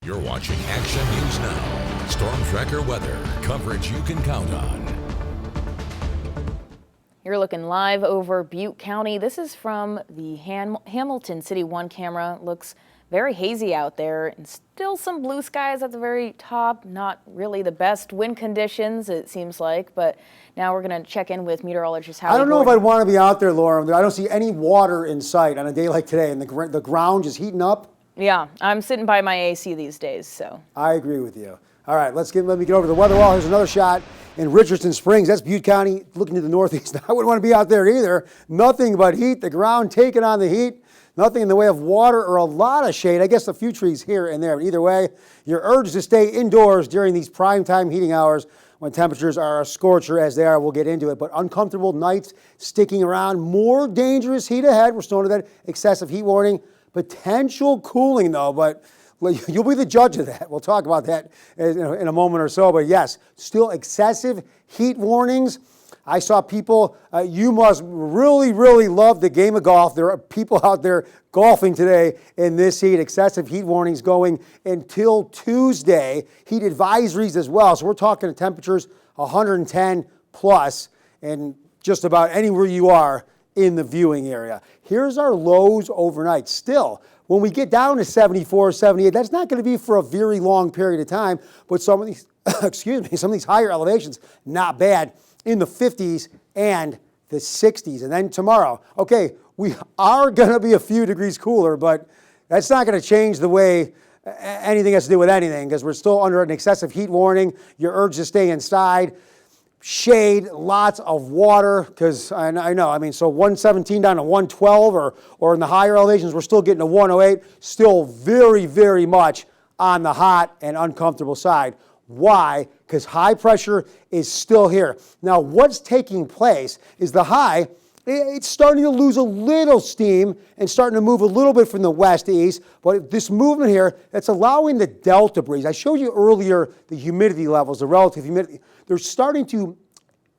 You're watching Action News Now. Storm Tracker weather. Coverage you can count on. You're looking live over Butte County. This is from the Hamilton City One camera. Looks very hazy out there and still some blue skies at the very top. Not really the best wind conditions, it seems like, but now we're going to check in with meteorologist Howie I don't know Gordon. if I'd want to be out there, Laura. I don't see any water in sight on a day like today, and the ground just heating up. Yeah, I'm sitting by my AC these days, so. I agree with you. All right, let me get over to the weather wall. Here's another shot in Richardson Springs. That's Butte County looking to the northeast. I wouldn't want to be out there either. Nothing but heat, the ground taking on the heat. Nothing in the way of water or a lot of shade. I guess a few trees here and there. But either way, you're urged to stay indoors during these prime time heating hours when temperatures are a scorcher as they are. We'll get into it. But uncomfortable nights sticking around. More dangerous heat ahead. We're still under that excessive heat warning. Potential cooling, though, but you'll be the judge of that. We'll talk about that in a moment or so. But yes, still excessive heat warnings. I saw people, you must really, really love the game of golf. There are people out there golfing today in this heat. Excessive heat warnings going until Tuesday. Heat advisories as well. So we're talking temperatures 110 plus and just about anywhere you are in the viewing area. Here's our lows overnight. Still, when we get down to 74, 78, that's not going to be for a very long period of time, but some of these, some of these higher elevations, not bad, in the 50s and the 60s. And then tomorrow, okay, we are going to be a few degrees cooler, but that's not going to change the way anything has to do with anything because we're still under an excessive heat warning. You're urged to stay inside. Shade, lots of water, because I know, so 117 down to 112 or in the higher elevations, we're still getting to 108, still very, very much on the hot and uncomfortable side. Why? Because high pressure is still here. Now, what's taking place is the high, it's starting to lose a little steam and starting to move a little bit from the west to east, but this movement here, that's allowing the delta breeze. I showed you earlier the humidity levels, the relative humidity. They're starting to,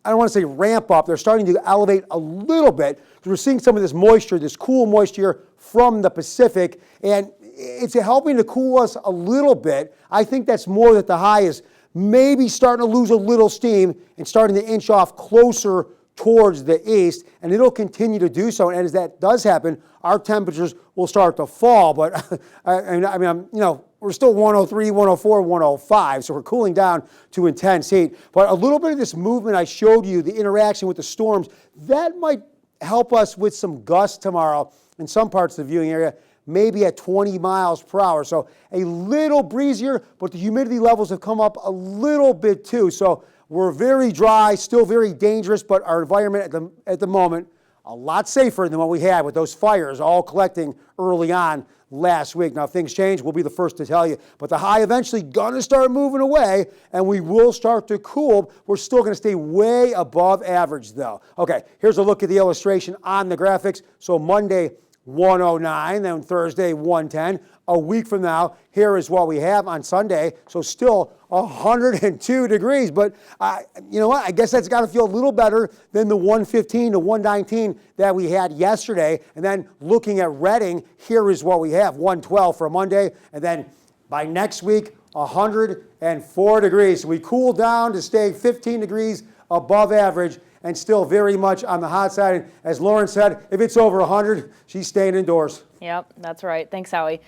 I don't want to say ramp up, they're starting to elevate a little bit because we're seeing some of this moisture, this cool moisture from the Pacific, and it's helping to cool us a little bit. I think that's more that the high is maybe starting to lose a little steam and starting to inch off closer towards the east, and it'll continue to do so. And as that does happen, our temperatures will start to fall. But we're still 103, 104, 105, so we're cooling down to intense heat. But a little bit of this movement I showed you, the interaction with the storms, that might help us with some gusts tomorrow in some parts of the viewing area, maybe at 20 miles per hour. So a little breezier, but the humidity levels have come up a little bit too. So we're very dry, still very dangerous, but our environment at the moment, a lot safer than what we had with those fires all collecting early on last week. Now, if things change, we'll be the first to tell you. But the high eventually going to start moving away, and we will start to cool. We're still going to stay way above average, though. Okay, here's a look at the illustration on the graphics. So Monday, 109, then Thursday, 110. A week from now, here is what we have on Sunday. So still 102 degrees. But you know what? I guess that's got to feel a little better than the 115 to 119 that we had yesterday. And then looking at Reading, here is what we have, 112 for Monday. And then by next week, 104 degrees. So we cool down to stay 15 degrees above average and still very much on the hot side. And as Lauren said, if it's over 100, she's staying indoors. Yep, that's right. Thanks, Howie.